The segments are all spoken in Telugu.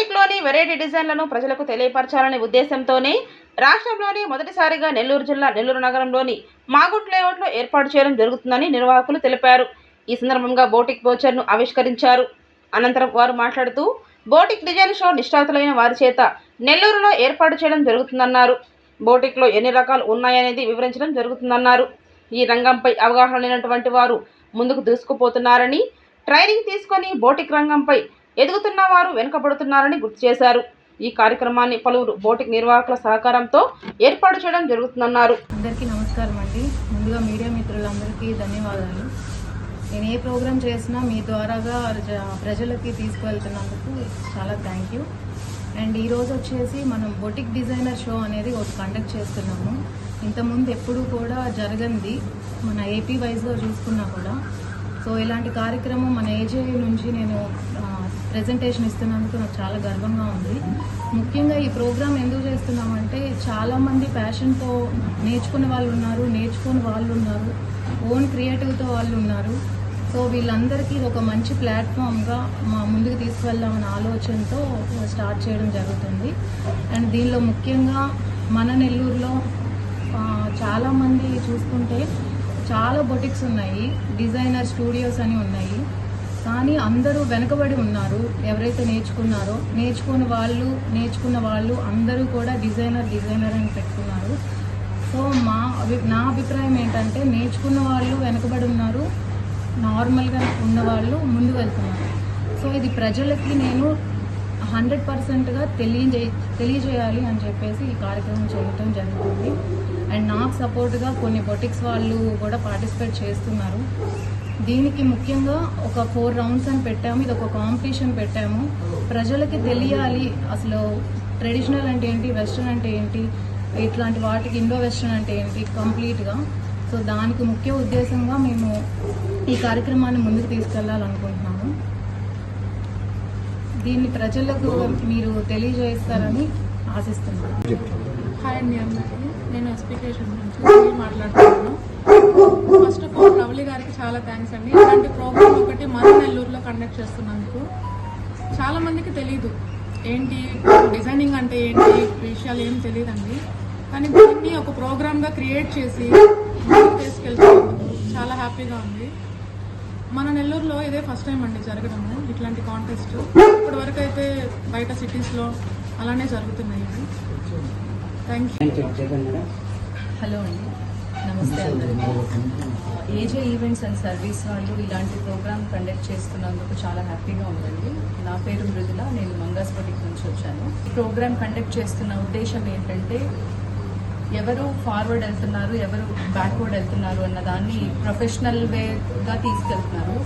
బోటిక్లోని వెరైటీ డిజైన్లను ప్రజలకు తెలియపరచాలనే ఉద్దేశంతోనే రాష్ట్రంలోని మొదటిసారిగా నెల్లూరు జిల్లా నెల్లూరు నగరంలోని మాగుంట్ లేఅవుట్లో ఏర్పాటు చేయడం జరుగుతుందని నిర్వాహకులు తెలిపారు. ఈ సందర్భంగా బోటిక్ వోచర్ను ఆవిష్కరించారు. అనంతరం వారు మాట్లాడుతూ బోటిక్ డిజైన్ షో నిష్ణాతులైన వారి చేత నెల్లూరులో ఏర్పాటు చేయడం జరుగుతుందన్నారు. బోటిక్లో ఎన్ని రకాలు ఉన్నాయనేది వివరించడం జరుగుతుందన్నారు. ఈ రంగంపై అవగాహన లేనటువంటి వారు ముందుకు దూసుకుపోతున్నారని, ట్రైనింగ్ తీసుకొని బోటిక్ రంగంపై ఎదుగుతున్న వారు వెనుకబడుతున్నారని గుర్తు చేశారు. ఈ కార్యక్రమాన్ని పలువురు బోటిక్ నిర్వాహకుల సహకారంతో ఏర్పాటు చేయడం జరుగుతుందన్నారు. అందరికీ నమస్కారం అండి. ముందుగా మీడియా మిత్రులందరికీ ధన్యవాదాలు. నేను ఏ ప్రోగ్రామ్ చేసినా మీ ద్వారాగా ప్రజలకి తీసుకువెళ్తున్నందుకు చాలా థ్యాంక్ యూ. అండ్ ఈరోజు వచ్చేసి మనం బొటిక్ డిజైనర్ షో అనేది ఒకటి కండక్ట్ చేస్తున్నాము. ఇంతకుముందు ఎప్పుడూ కూడా జరగంది మన ఏపీ వైజ్గా చూసుకున్నా కూడా. సో ఇలాంటి కార్యక్రమం మన ఏజే నుంచి నేను ప్రెజెంటేషన్ ఇస్తున్నందుకు నాకు చాలా గర్వంగా ఉంది. ముఖ్యంగా ఈ ప్రోగ్రామ్ ఎందుకు చేస్తున్నామంటే చాలామంది ప్యాషన్తో నేర్చుకునే వాళ్ళు ఉన్నారు, నేర్చుకుని వాళ్ళు ఉన్నారు, ఓన్ క్రియేటివ్తో వాళ్ళు ఉన్నారు. సో వీళ్ళందరికీ ఒక మంచి ప్లాట్ఫామ్గా మా ముందుకు తీసుకువెళ్దామనే ఆలోచనతో స్టార్ట్ చేయడం జరుగుతుంది. అండ్ దీనిలో ముఖ్యంగా మన నెల్లూరులో చాలామంది చూసుకుంటే చాలా బొటిక్స్ ఉన్నాయి, డిజైనర్ స్టూడియోస్ అని ఉన్నాయి. కానీ అందరూ వెనకబడి ఉన్నారు. ఎవరైతే నేర్చుకున్న వాళ్ళు అందరూ కూడా డిజైనర్ అని పెట్టుకున్నారు. సో నా అభిప్రాయం ఏంటంటే నేర్చుకున్న వాళ్ళు వెనకబడి ఉన్నారు, నార్మల్గా ఉన్నవాళ్ళు ముందు వెళ్తున్నారు. సో ఇది ప్రజలకి నేను 100%గా తెలియజేయాలి అని చెప్పేసి ఈ కార్యక్రమం చేయడం జరుగుతుంది. అండ్ నాకు సపోర్ట్గా కొన్ని బొటిక్స్ వాళ్ళు కూడా పార్టిసిపేట్ చేస్తున్నారు. దీనికి ముఖ్యంగా ఒక 4 రౌండ్స్ అని పెట్టాము. ఇది ఒక కాంపిటీషన్ పెట్టాము. ప్రజలకి తెలియాలి అసలు ట్రెడిషనల్ అంటే ఏంటి, వెస్ట్రన్ అంటే ఏంటి, ఇట్లాంటి వాటికి ఇండో వెస్ట్రన్ అంటే ఏంటి కంప్లీట్గా. సో దానికి ముఖ్య ఉద్దేశంగా మేము ఈ కార్యక్రమాన్ని ముందుకు తీసుకెళ్లాలనుకుంటున్నాము. దీన్ని ప్రజలకు మీరు తెలియజేస్తారని ఆశిస్తున్నాను. హాయ్ అండి అందరికీ. నేను ఎస్పీకేషన్ నుంచి మాట్లాడుతున్నాను. ఫస్ట్ ఆఫ్ ఆల్ రవలి గారికి చాలా థ్యాంక్స్ అండి. ఇలాంటి ప్రోగ్రామ్ ఒకటి మన నెల్లూరులో కండక్ట్ చేస్తున్నందుకు. చాలామందికి తెలీదు ఏంటి డిజైనింగ్ అంటే ఏంటి, విషయాలు ఏం తెలియదండి. కానీ దీన్ని ఒక ప్రోగ్రామ్గా క్రియేట్ చేసి తీసుకెళ్తున్నందుకు చాలా హ్యాపీగా ఉంది. మన నెల్లూరులో ఇదే ఫస్ట్ టైం అండి జరగడము ఇట్లాంటి కాంటెస్ట్. ఇప్పటి వరకు అయితే బయట సిటీస్లో అలానే జరుగుతున్నాయి. Thank you. హలో అండి, నమస్తే అందరికీ. ఏజే ఈవెంట్స్ అండ్ సర్వీస్ వాళ్ళు ఇలాంటి ప్రోగ్రామ్ కండక్ట్ చేస్తున్నందుకు చాలా హ్యాపీగా ఉందండి. నా పేరు మృదుల, నేను మంగాస్పటిక్ నుంచి వచ్చాను. ఈ ప్రోగ్రామ్ కండక్ట్ చేస్తున్న ఉద్దేశం ఏంటంటే ఎవరు ఫార్వర్డ్ వెళ్తున్నారు, ఎవరు బ్యాక్వర్డ్ వెళ్తున్నారు అన్న దాన్ని ప్రొఫెషనల్ వేగా తీసుకెళ్తున్నారు.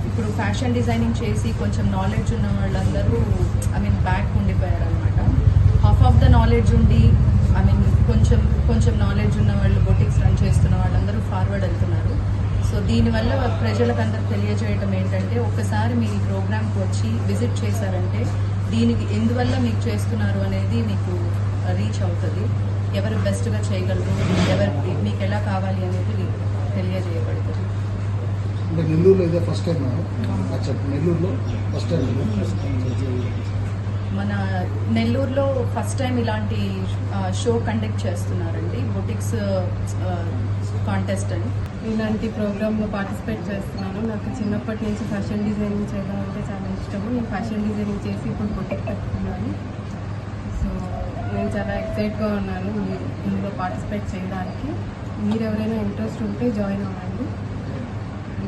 ఇప్పుడు ఫ్యాషన్ డిజైనింగ్ చేసి కొంచెం నాలెడ్జ్ ఉన్న వాళ్ళందరూ బ్యాక్ ఉండిపోయారు అనమాట. హాఫ్ ఆఫ్ ద నాలెడ్జ్ ఉండి కొంచెం నాలెడ్జ్ ఉన్న వాళ్ళు బొటిక్స్ రన్ చేస్తున్న వాళ్ళందరూ ఫార్వర్డ్ వెళ్తున్నారు. సో దీనివల్ల ప్రజలకు అందరికి తెలియజేయటం ఏంటంటే ఒకసారి మీరు ఈ ప్రోగ్రామ్కి వచ్చి విజిట్ చేశారంటే దీనికి ఎందువల్ల మీకు చేస్తున్నారు అనేది మీకు రీచ్ అవుతుంది. ఎవరు బెస్ట్గా చేయగలరు, మీకు ఎలా కావాలి అనేది తెలియజేయబడుతుంది. నెల్లూరులో ఫస్ట్ టైం నెల్లూరులో ఫస్ట్ టైం మన నెల్లూరులో ఫస్ట్ టైం ఇలాంటి షో కండక్ట్ చేస్తున్నారండి, బొటిక్స్ కాంటెస్ట్ అని. ఇలాంటి ప్రోగ్రాంలో పార్టిసిపేట్ చేస్తున్నాను. నాకు చిన్నప్పటి నుంచి ఫ్యాషన్ డిజైనింగ్ చేయడం అంటే చాలా ఇష్టము. నేను ఫ్యాషన్ డిజైనింగ్ చేసి ఇప్పుడు బొటిక్ పెట్టుకున్నాను. సో నేను చాలా ఎక్సైట్గా ఉన్నాను ఇందులో పార్టిసిపేట్ చేయడానికి. మీరు ఎవరైనా ఇంట్రెస్ట్ ఉంటే జాయిన్ అవ్వండి.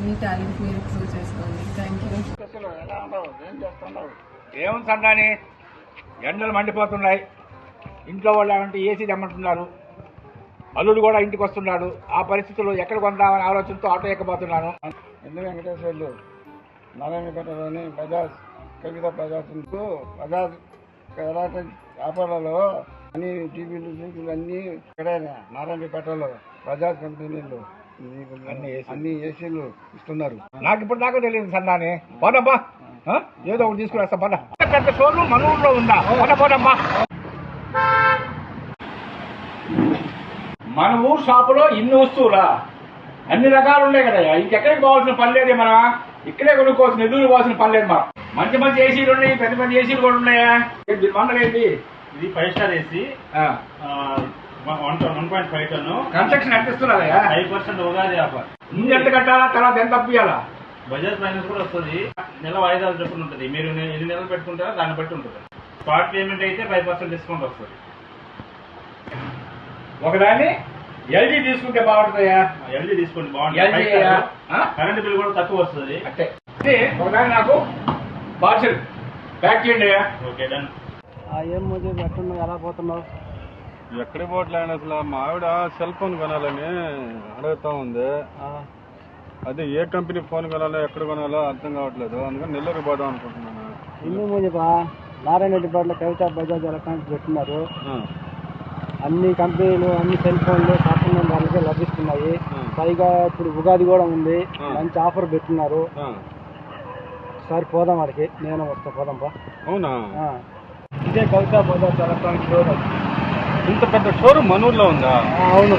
మీ టాలెంట్ మీరు ప్రూవ్ చేసుకోండి. Thank you. ఏముందండి, ఎండలు మండిపోతున్నాయి. ఇంట్లో వాళ్ళు ఏమంటే ఏసీ తెమ్మంటున్నారు. అల్లుడు కూడా ఇంటికి వస్తున్నాడు. ఆ పరిస్థితుల్లో ఎక్కడ కొందామని ఆలోచనతో ఆటో ఎక్కబోతున్నాను. ఎందుకు వెంకటేశ్వర్లు నారాయణపేటలోని బజాజ్ కవిత బజాజ్ వ్యాపారాల్లో అన్ని టీవీలు అన్నీ ఇక్కడే నారాయణపేటలో బజాజ్ కంపెనీలు అన్ని ఏసీలు ఇస్తున్నారు. నాకు ఇప్పుడు దాకా తెలియదు సన్నాని. పోనమ్మా, ఏదో ఒకటి తీసుకురాస్తా. పద, పెద్ద షోరూమ్ మన ఊళ్ళో ఉందా? పోనమ్మా. మన ఊరు షాపులో ఇన్ని వస్తువులా, అన్ని రకాలు ఉన్నాయి కదా. ఇంకెక్కడికి పోవాల్సిన పని లేదు. మనం ఇక్కడే కొనుక్కోవాల్సిన, ఎదురు పోవాల్సిన పని లేదు. మనం మంచి మంచి ఏసీలు ఉన్నాయి, పెద్ద పెద్ద ఏసీలు కూడా ఉన్నాయా? ఏంటి మండలం ఏంటి? ఇది 5 స్టార్ ఏసీ, 1.5 టన్ను. కన్స్ట్రక్షన్ ఎంత ఇస్తున్నారా? 5% ఉగాది ఆఫర్. ముందు ఎంత కట్టాలా, తర్వాత ఎంత అప్పియాలా? బజాజ్ ఫైనాన్స్ కూడా వస్తుంది. నెల వాయిదాలు చొప్పున ఉంటుంది. మీరు ఎన్ని నెలలు పెట్టుకుంటారో దాన్ని బట్టి ఉంటుంది. స్పాట్ పేమెంట్ అయితే 5% డిస్కౌంట్ వస్తుంది. ఒకదాన్ని ఎల్జీ తీసుకుంటే బాగుంటుందయ్యా. ఎల్జీ తీసుకోండి, బాగుంటుంది. LG కరెంట్ బిల్ కూడా తక్కువ వస్తుంది. అంటే ఒకదాన్ని నాకు పార్సల్ ప్యాక్ చేయండి అయ్యా. Okay, done. ఏం మోదీ ఎక్కడ ఎలా పోతున్నావు? ఎక్కడికి పోవట్లేదు అసలు. మా ఆవిడ సెల్ ఫోన్ కొనాలని అడుగుతా ఉంది. అదే ఏ కంపెనీ ఫోన్ కొనాలో ఎక్కడ కొనాలో అర్థం కావట్లేదు. అందుకని నెల్లూరు పోదాం అనుకుంటున్నాను. ఇల్లు మోదీపా నారాయణ రెడ్డిపాడులో కవిత బజాజ్ ఎలక్ట్రానిక్స్ పెట్టున్నారు. అన్ని కంపెనీలు అన్ని సెల్ ఫోన్లు సాధారణ ధరలకే లభిస్తున్నాయి. పైగా ఇప్పుడు ఉగాది కూడా ఉంది, మంచి ఆఫర్ పెట్టున్నారు. ఒకసారి పోదాం వాడికి, నేను వస్తా, పోదాంపా. అవునా? ఇదే కవిత బజాజ్ ఎలక్ట్రానిక్స్ షోరూమ్. ఇంత పెద్ద షోరూమ్ మనూరులో ఉందా? అవును.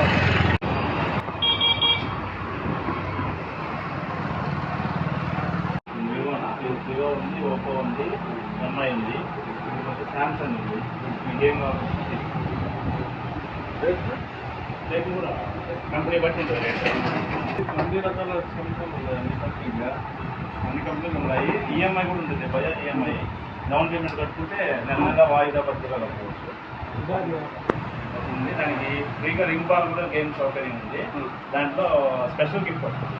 వివో ఉంది, ఓప్పో ఉంది, ఎంఐ ఉంది, శాంసంగ్ ఉంది. మీకేం కావాలి? రేపు కూడా కంపెనీ బట్టి ఉంటుంది రేట్. అన్ని రకాల సెల్ ఫోన్ ఉన్నాయి అన్ని కంపెనీలు ఉన్నాయి. ఈఎంఐ కూడా ఉంటుంది, బజాజ్ ఈఎంఐ. డౌన్ పేమెంట్ కట్టుకుంటే నెల నెల వాయిదా పద్ధతిగా కట్టుకోవచ్చు. ఉంది. దానికి ఫ్రీగా రింగ్ బాల్ కూడా గేమ్ సౌకర్యం ఉంది. దాంట్లో స్పెషల్ గిఫ్ట్ వస్తుంది.